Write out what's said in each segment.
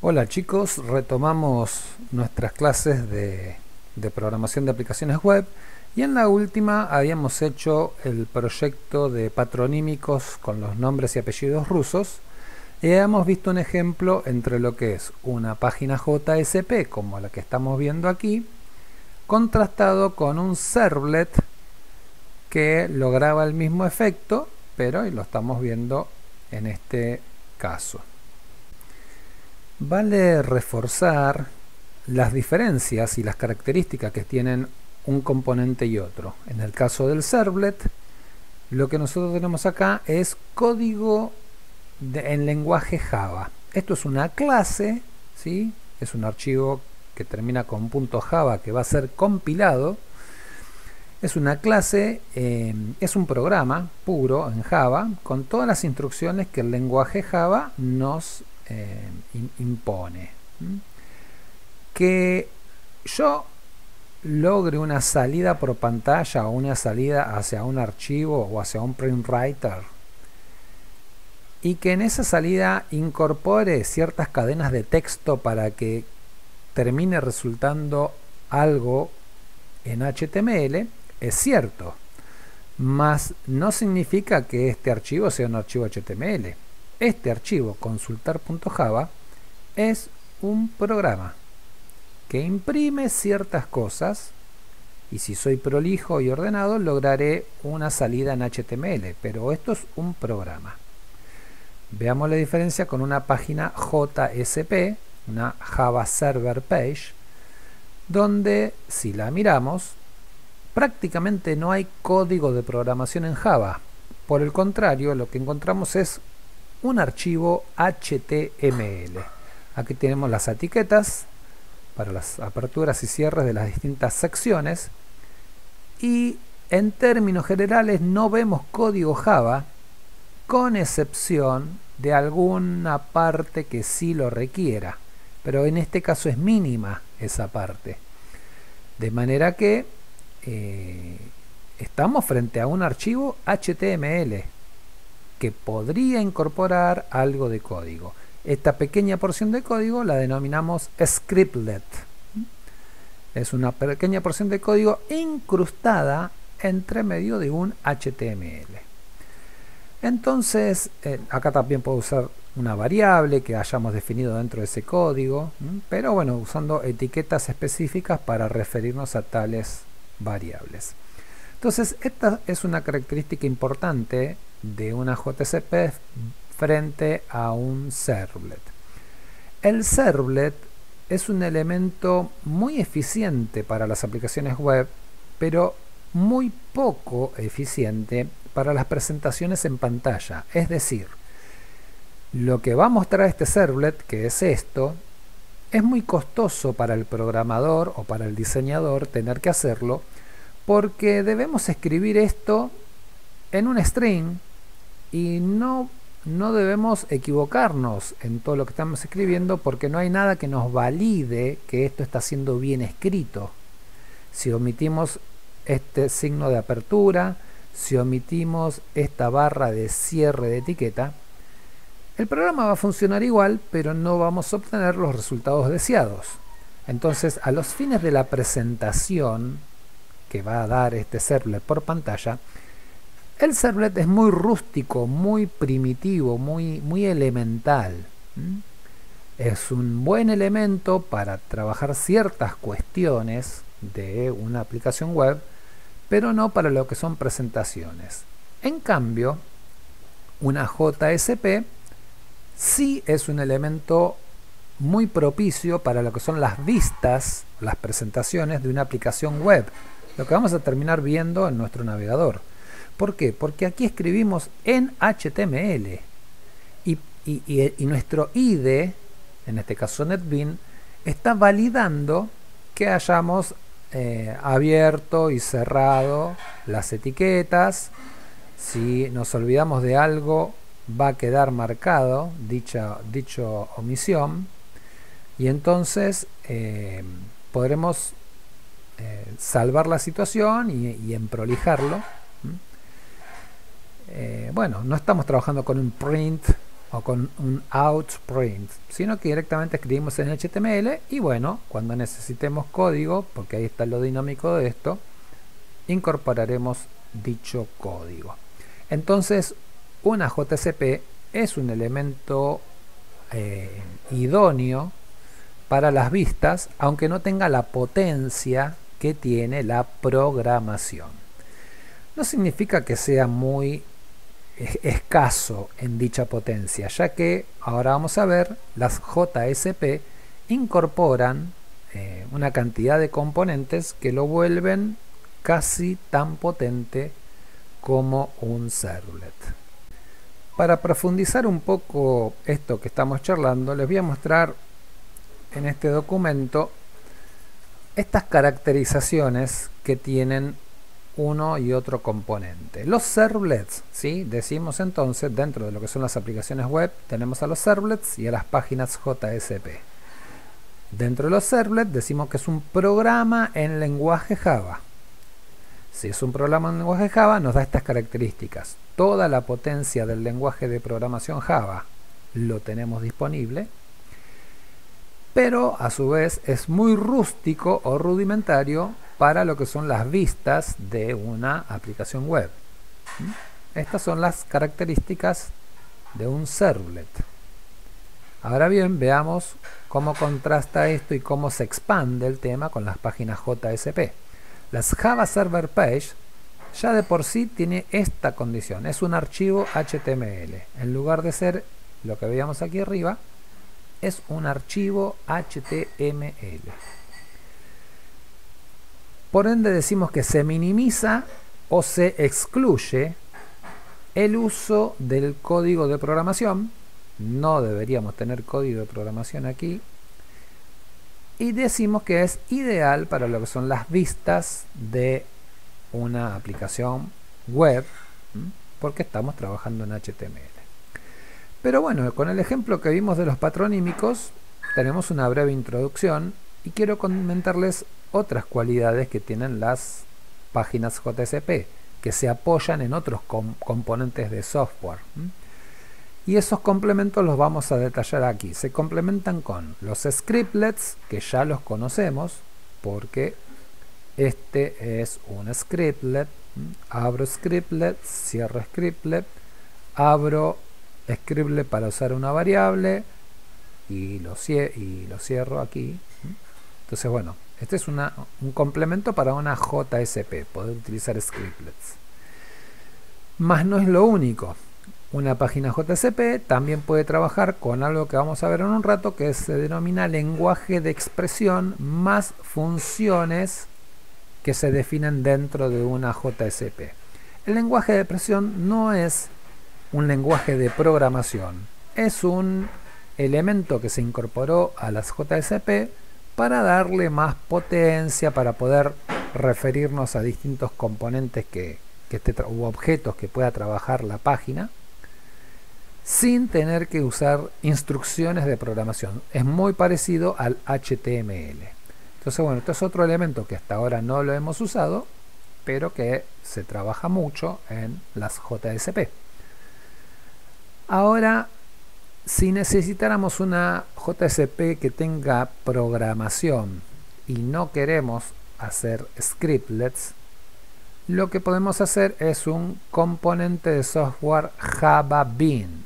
Hola chicos, retomamos nuestras clases de programación de aplicaciones web y en la última habíamos hecho el proyecto de patronímicos con los nombres y apellidos rusos y habíamos visto un ejemplo entre lo que es una página JSP como la que estamos viendo aquí contrastado con un servlet que lograba el mismo efecto, pero y lo estamos viendo en este caso. Vale reforzar las diferencias y las características que tienen un componente y otro. En el caso del servlet, lo que nosotros tenemos acá es código en lenguaje Java. Esto es una clase, ¿sí? Es un archivo que termina con .java que va a ser compilado. Es una clase, es un programa puro en Java con todas las instrucciones que el lenguaje Java nos impone. Que yo logre una salida por pantalla o una salida hacia un archivo o hacia un print writer y que en esa salida incorpore ciertas cadenas de texto para que termine resultando algo en HTML es cierto, mas no significa que este archivo sea un archivo HTML. Este archivo consultar.java es un programa que imprime ciertas cosas y si soy prolijo y ordenado lograré una salida en HTML, pero esto es un programa. Veamos la diferencia con una página JSP, una Java Server Page, donde si la miramos prácticamente no hay código de programación en Java. Por el contrario, lo que encontramos es un archivo HTML. Aquí tenemos las etiquetas para las aperturas y cierres de las distintas secciones y en términos generales no vemos código Java con excepción de alguna parte que sí lo requiera, pero en este caso es mínima esa parte, de manera que estamos frente a un archivo HTML que podría incorporar algo de código. Esta pequeña porción de código la denominamos scriptlet. Es una pequeña porción de código incrustada entre medio de un HTML. Entonces, acá también puedo usar una variable que hayamos definido dentro de ese código, pero bueno, usando etiquetas específicas para referirnos a tales variables. Entonces, esta es una característica importante de una JSP frente a un servlet. El servlet es un elemento muy eficiente para las aplicaciones web, pero muy poco eficiente para las presentaciones en pantalla. Es decir, lo que va a mostrar este servlet, que es esto, es muy costoso para el programador o para el diseñador tener que hacerlo, porque debemos escribir esto en un string y no debemos equivocarnos en todo lo que estamos escribiendo porque no hay nada que nos valide que esto está siendo bien escrito. Si omitimos este signo de apertura, si omitimos esta barra de cierre de etiqueta, el programa va a funcionar igual, pero no vamos a obtener los resultados deseados. Entonces, a los fines de la presentación que va a dar este servlet por pantalla, el servlet es muy rústico, muy primitivo, muy elemental. Es un buen elemento para trabajar ciertas cuestiones de una aplicación web, pero no para lo que son presentaciones. En cambio, una JSP sí es un elemento muy propicio para lo que son las vistas, las presentaciones de una aplicación web, lo que vamos a terminar viendo en nuestro navegador. ¿Por qué? Porque aquí escribimos en HTML y nuestro IDE, en este caso NetBeans, está validando que hayamos abierto y cerrado las etiquetas. Si nos olvidamos de algo, va a quedar marcado dicho omisión y entonces podremos salvar la situación y emprolijarlo. Bueno, no estamos trabajando con un print o con un outprint, sino que directamente escribimos en HTML y bueno, cuando necesitemos código, porque ahí está lo dinámico de esto, incorporaremos dicho código. Entonces, una JCP es un elemento idóneo para las vistas, aunque no tenga la potencia que tiene la programación. No significa que sea muy escaso en dicha potencia, ya que ahora vamos a ver, las JSP incorporan una cantidad de componentes que lo vuelven casi tan potente como un servlet. Para profundizar un poco esto que estamos charlando, les voy a mostrar en este documento estas caracterizaciones que tienen uno y otro componente. Los servlets, ¿sí? Decimos entonces, dentro de lo que son las aplicaciones web, tenemos a los servlets y a las páginas JSP. Dentro de los servlets decimos que es un programa en lenguaje Java. Si es un programa en lenguaje Java, nos da estas características. Toda la potencia del lenguaje de programación Java lo tenemos disponible, pero a su vez es muy rústico o rudimentario para lo que son las vistas de una aplicación web. Estas son las características de un servlet. Ahora bien, veamos cómo contrasta esto y cómo se expande el tema con las páginas JSP. Las Java Server Page ya de por sí tiene esta condición, es un archivo HTML. En lugar de ser lo que veíamos aquí arriba, es un archivo HTML. Por ende decimos que se minimiza o se excluye el uso del código de programación. No deberíamos tener código de programación aquí. Y decimos que es ideal para lo que son las vistas de una aplicación web, porque estamos trabajando en HTML. Pero bueno, con el ejemplo que vimos de los patronímicos, tenemos una breve introducción y quiero comentarles otras cualidades que tienen las páginas JSP, que se apoyan en otros componentes de software. Y esos complementos los vamos a detallar aquí. Se complementan con los scriptlets, que ya los conocemos, porque este es un scriptlet. Abro scriptlet, cierro scriptlet, abro scriptlet para usar una variable y lo cierro aquí. Entonces, bueno, este es un complemento para una JSP, poder utilizar scriptlets. Más no es lo único. Una página JSP también puede trabajar con algo que vamos a ver en un rato, que se denomina lenguaje de expresión más funciones que se definen dentro de una JSP. El lenguaje de expresión no es un lenguaje de programación, es un elemento que se incorporó a las JSP para darle más potencia, para poder referirnos a distintos componentes u objetos que pueda trabajar la página, sin tener que usar instrucciones de programación. Es muy parecido al HTML. Entonces, bueno, esto es otro elemento que hasta ahora no lo hemos usado, pero que se trabaja mucho en las JSP. Ahora, si necesitáramos una JSP que tenga programación y no queremos hacer scriptlets, lo que podemos hacer es un componente de software Java Bean.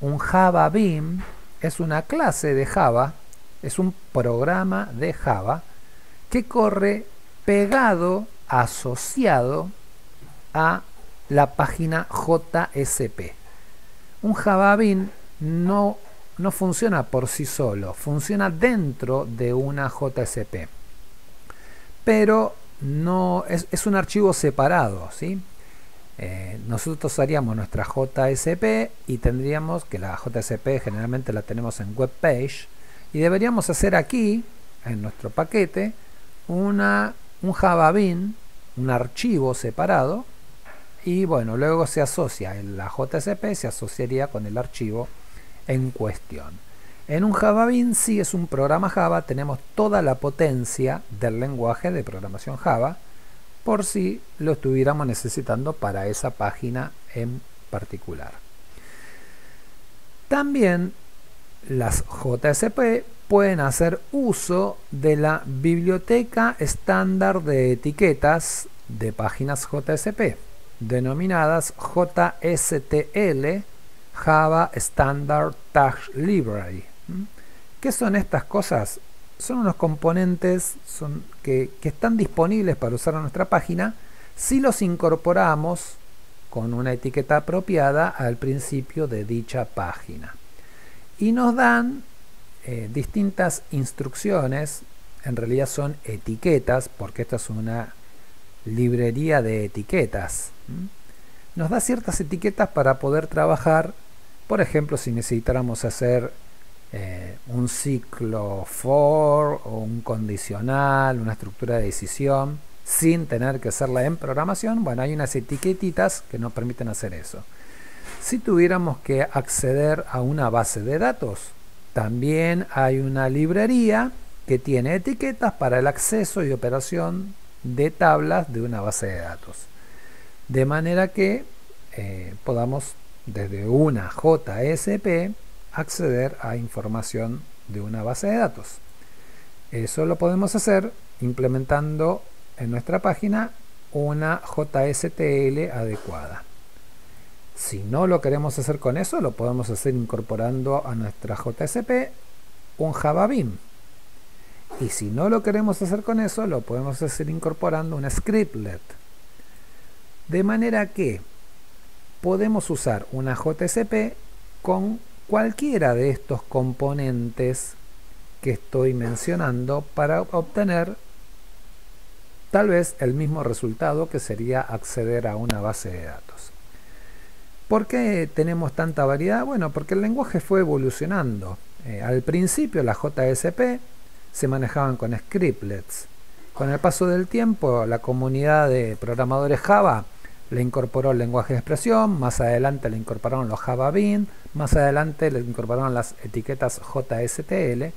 Un Java Bean es una clase de Java, es un programa de Java que corre pegado, asociado a la página JSP. Un Java Bean no funciona por sí solo, funciona dentro de una JSP, pero no es un archivo separado, ¿sí? Nosotros haríamos nuestra JSP y tendríamos que la JSP generalmente la tenemos en web page y deberíamos hacer aquí en nuestro paquete un Java Bean, un archivo separado, y bueno, luego se asocia en la JSP, se asociaría con el archivo en cuestión. En un Java Bean, si es un programa Java, tenemos toda la potencia del lenguaje de programación Java, por si lo estuviéramos necesitando para esa página en particular. También las JSP pueden hacer uso de la biblioteca estándar de etiquetas de páginas JSP, denominadas JSTL, Java Standard Tag Library. ¿Qué son estas cosas? Son unos componentes que están disponibles para usar en nuestra página si los incorporamos con una etiqueta apropiada al principio de dicha página. Y nos dan distintas instrucciones, en realidad son etiquetas, porque esta es una librería de etiquetas. Nos da ciertas etiquetas para poder trabajar, por ejemplo, si necesitáramos hacer un ciclo for o un condicional, una estructura de decisión, sin tener que hacerla en programación. Bueno, hay unas etiquetitas que nos permiten hacer eso. Si tuviéramos que acceder a una base de datos, también hay una librería que tiene etiquetas para el acceso y operación de tablas de una base de datos. De manera que podamos desde una JSP acceder a información de una base de datos. Eso lo podemos hacer implementando en nuestra página una JSTL adecuada. Si no lo queremos hacer con eso, lo podemos hacer incorporando a nuestra JSP un Java Bean. Y si no lo queremos hacer con eso, lo podemos hacer incorporando un scriptlet. De manera que podemos usar una JSP con cualquiera de estos componentes que estoy mencionando para obtener tal vez el mismo resultado, que sería acceder a una base de datos. ¿Por qué tenemos tanta variedad? Bueno, porque el lenguaje fue evolucionando. Al principio las JSP se manejaban con scriptlets. Con el paso del tiempo, la comunidad de programadores Java le incorporó el lenguaje de expresión, más adelante le incorporaron los Java Bean, más adelante le incorporaron las etiquetas JSTL,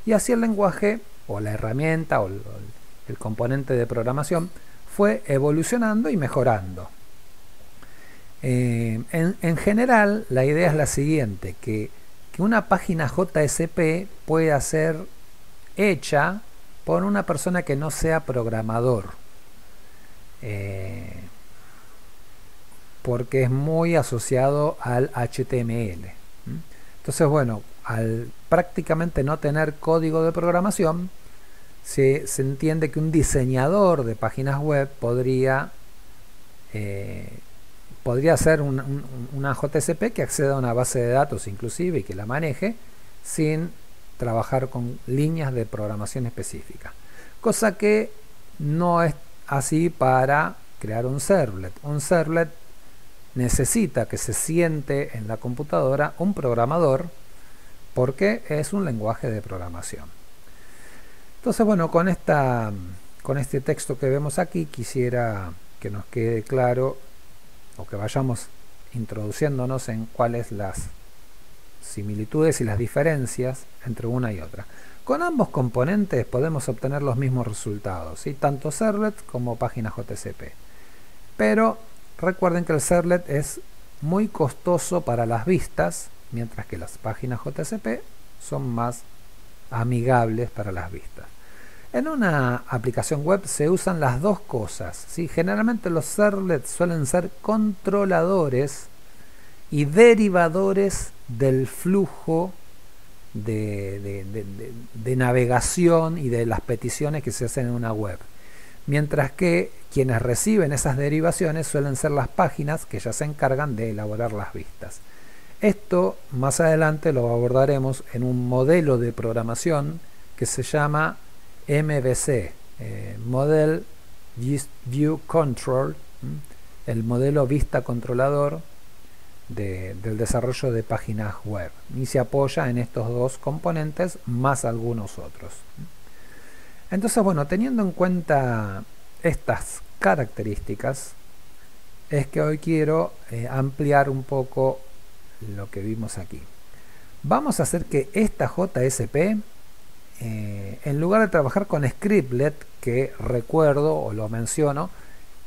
y así el lenguaje, o la herramienta, o el componente de programación, fue evolucionando y mejorando. En general, la idea es la siguiente, que una página JSP pueda ser hecha por una persona que no sea programador, porque es muy asociado al HTML. Entonces, bueno, al prácticamente no tener código de programación, se entiende que un diseñador de páginas web podría hacer una JSP que acceda a una base de datos inclusive y que la maneje sin trabajar con líneas de programación específica. Cosa que no es así para crear un servlet. Un servlet necesita que se siente en la computadora un programador, porque es un lenguaje de programación. Entonces, bueno, con este texto que vemos aquí, quisiera que nos quede claro, o que vayamos introduciéndonos en cuáles las similitudes y las diferencias entre una y otra. Con ambos componentes podemos obtener los mismos resultados, ¿sí? Tanto servlet como página JSP. Pero recuerden que el servlet es muy costoso para las vistas, mientras que las páginas JSP son más amigables para las vistas. En una aplicación web se usan las dos cosas, ¿sí? Generalmente los servlets suelen ser controladores y derivadores del flujo de navegación y de las peticiones que se hacen en una web, mientras que quienes reciben esas derivaciones suelen ser las páginas que ya se encargan de elaborar las vistas. Esto más adelante lo abordaremos en un modelo de programación que se llama MVC, Model View Control, el modelo vista controlador del desarrollo de páginas web, y se apoya en estos dos componentes más algunos otros. Entonces, bueno, teniendo en cuenta estas características, es que hoy quiero ampliar un poco lo que vimos aquí. Vamos a hacer que esta JSP, en lugar de trabajar con scriptlet, que recuerdo o lo menciono,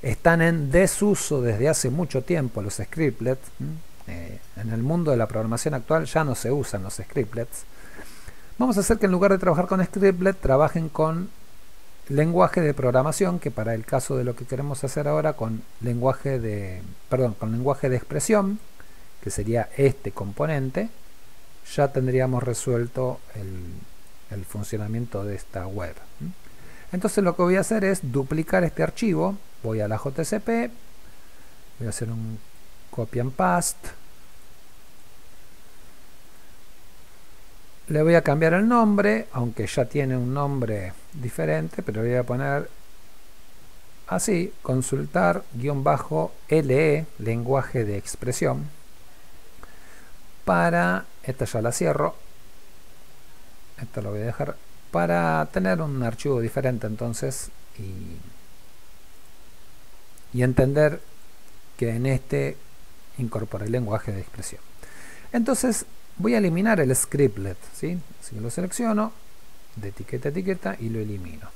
están en desuso desde hace mucho tiempo los scriptlets. en el mundo de la programación actual ya no se usan los scriptlets. Vamos a hacer que en lugar de trabajar con scriptlet, trabajen con lenguaje de programación, que para el caso de lo que queremos hacer ahora con lenguaje de expresión, que sería este componente, ya tendríamos resuelto el funcionamiento de esta web. Entonces lo que voy a hacer es duplicar este archivo, voy a la JCP, voy a hacer un copy and paste, le voy a cambiar el nombre, aunque ya tiene un nombre diferente, pero voy a poner así, consultar-LE, lenguaje de expresión, para, esta ya la cierro, esta lo voy a dejar, para tener un archivo diferente entonces y entender que en este incorpora el lenguaje de expresión. Entonces voy a eliminar el scriptlet, ¿sí? Así que lo selecciono, de etiqueta a etiqueta, y lo elimino.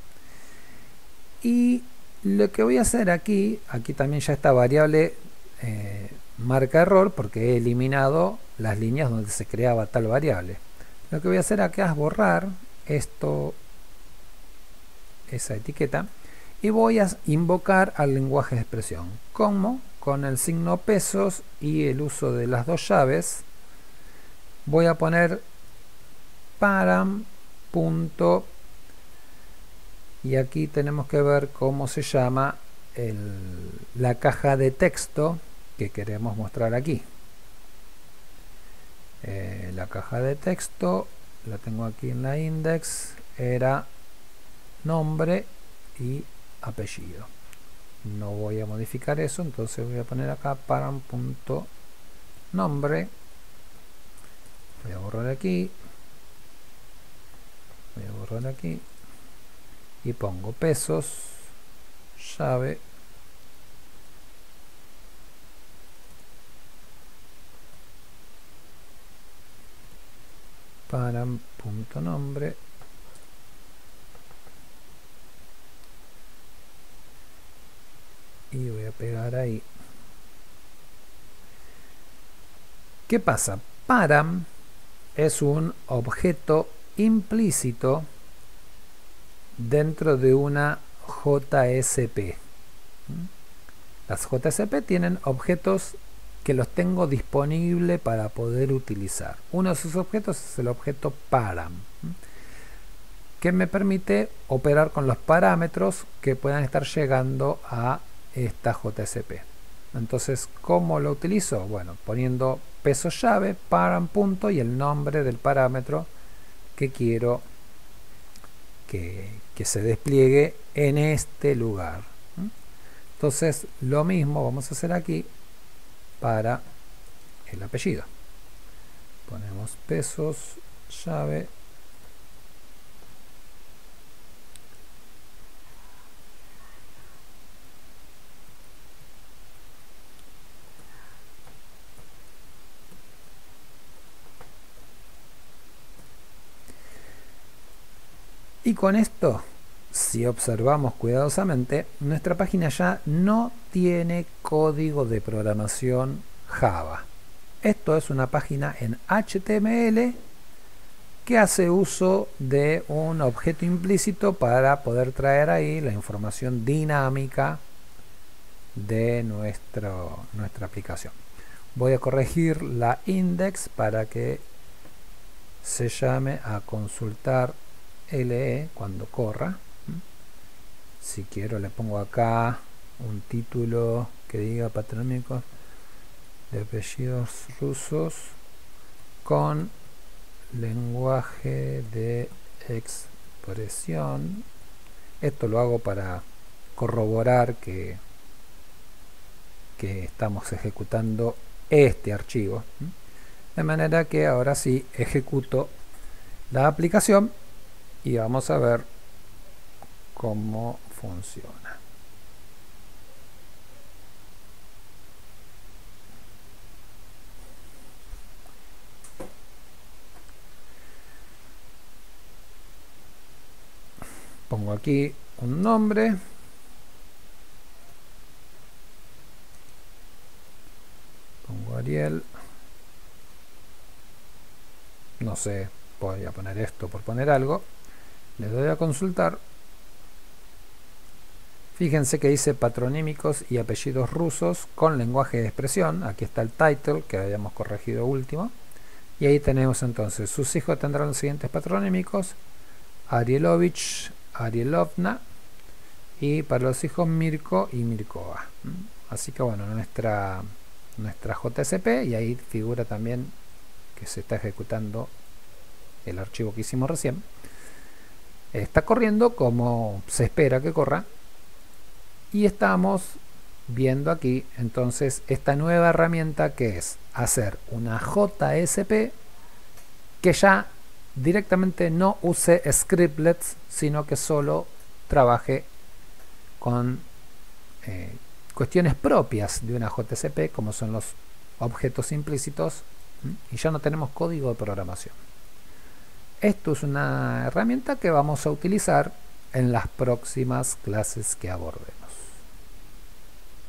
Y lo que voy a hacer aquí también ya está variable marca error, porque he eliminado las líneas donde se creaba tal variable. Lo que voy a hacer acá es borrar esto, esa etiqueta, y voy a invocar al lenguaje de expresión. ¿Cómo? Con el signo pesos y el uso de las dos llaves. Voy a poner param punto, y aquí tenemos que ver cómo se llama la caja de texto que queremos mostrar aquí. La caja de texto la tengo aquí en la index, era nombre y apellido. No voy a modificar eso, entonces voy a poner acá param.nombre. Voy a borrar aquí, voy a borrar aquí y pongo pesos, llave, param.nombre, y voy a pegar ahí. ¿Qué pasa? Param es un objeto implícito dentro de una JSP. Las JSP tienen objetos que los tengo disponible para poder utilizar. Uno de esos objetos es el objeto param, que me permite operar con los parámetros que puedan estar llegando a esta JSP. Entonces, ¿cómo lo utilizo? Bueno, poniendo peso llave, param punto y el nombre del parámetro que quiero que se despliegue en este lugar. Entonces, lo mismo vamos a hacer aquí para el apellido. Ponemos pesos llave, y con esto, si observamos cuidadosamente, nuestra página ya no tiene código de programación Java. Esto es una página en HTML que hace uso de un objeto implícito para poder traer ahí la información dinámica de nuestra aplicación. Voy a corregir la index para que se llame a consultar LE cuando corra. Si quiero le pongo acá un título que diga patrónicos de apellidos rusos con lenguaje de expresión. Esto lo hago para corroborar que estamos ejecutando este archivo, de manera que ahora sí ejecuto la aplicación y vamos a ver cómo funciona. Pongo aquí un nombre, pongo Ariel, no sé, voy a poner esto por poner algo, le doy a consultar. Fíjense que dice patronímicos y apellidos rusos con lenguaje de expresión. Aquí está el title que habíamos corregido último. Y ahí tenemos entonces, sus hijos tendrán los siguientes patronímicos: Arielovich, Arielovna, y para los hijos Mirko y Mirkova. Así que bueno, nuestra JSP, y ahí figura también que se está ejecutando el archivo que hicimos recién. Está corriendo como se espera que corra. Y estamos viendo aquí entonces esta nueva herramienta, que es hacer una JSP que ya directamente no use scriptlets, sino que solo trabaje con cuestiones propias de una JSP, como son los objetos implícitos, y ya no tenemos código de programación. Esto es una herramienta que vamos a utilizar en las próximas clases que abordemos.